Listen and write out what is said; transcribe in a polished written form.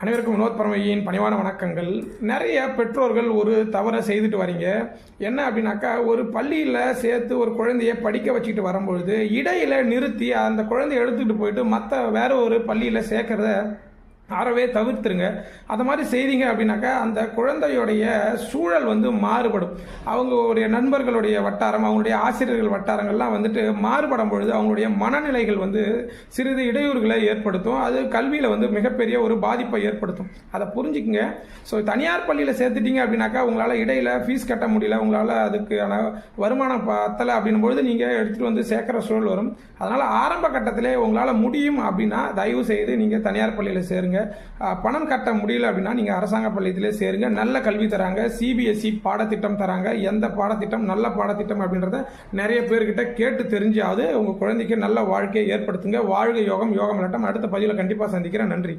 அனைவருக்கும் வினோத் பரமையின் பணிவான வணக்கங்கள். நிறைய பெற்றோர்கள் ஒரு தவறை செய்துட்டு வரீங்க. என்ன அப்படின்னாக்கா, ஒரு பள்ளியில் சேர்த்து ஒரு குழந்தைய படிக்க வச்சுக்கிட்டு வரும்பொழுது இடையில நிறுத்தி அந்த குழந்தைய எடுத்துக்கிட்டு போயிட்டு மற்ற வேற ஒரு பள்ளியில் சேர்க்கறத அறவே தவிர்த்துருங்க. அந்த மாதிரி செய்தீங்க அப்படின்னாக்கா அந்த குழந்தையுடைய சூழல் மாறுபடும். அவங்களுடைய நண்பர்களுடைய வட்டாரம், அவங்களுடைய ஆசிரியர்கள் வட்டாரங்கள்லாம் மாறுபடும் பொழுது அவங்களுடைய மனநிலைகள் சிறிது இடையூறுகளை ஏற்படுத்தும். அது கல்வியில் மிகப்பெரிய ஒரு பாதிப்பை ஏற்படுத்தும். அதை புரிஞ்சுக்குங்க. ஸோ தனியார் பள்ளியில் சேர்த்துட்டீங்க அப்படின்னாக்கா உங்களால் இடையில ஃபீஸ் கட்ட முடியல, உங்களால் அதுக்கான வருமானம் பத்தலை அப்படின்னும் பொழுது நீங்கள் எடுத்துகிட்டு சேர்க்குற சூழல் வரும். அதனால் ஆரம்ப கட்டத்திலே உங்களால் முடியும் அப்படின்னா தயவு செய்து நீங்கள் தனியார் பள்ளியில் சேருங்க. பணம் கட்ட முடியல அப்படின்னா நீங்க அரசாங்க பள்ளியிலே சேருங்க. நல்ல கல்வி தராங்க, சிபிஎஸ்இ பாடத்திட்டம் தராங்க. எந்த பாடத்திட்டம் நல்ல பாடத்திட்டம் அப்படின்றத நிறைய பேர்கிட்ட கேட்டு தெரிஞ்சாவது உங்க குழந்தைக்கு நல்ல வாழ்க்கையை ஏற்படுத்துங்க. வாழ்க யோகம், யோகம் நட்டம். அடுத்த பதிவில் கண்டிப்பா சந்திக்கிறேன். நன்றி.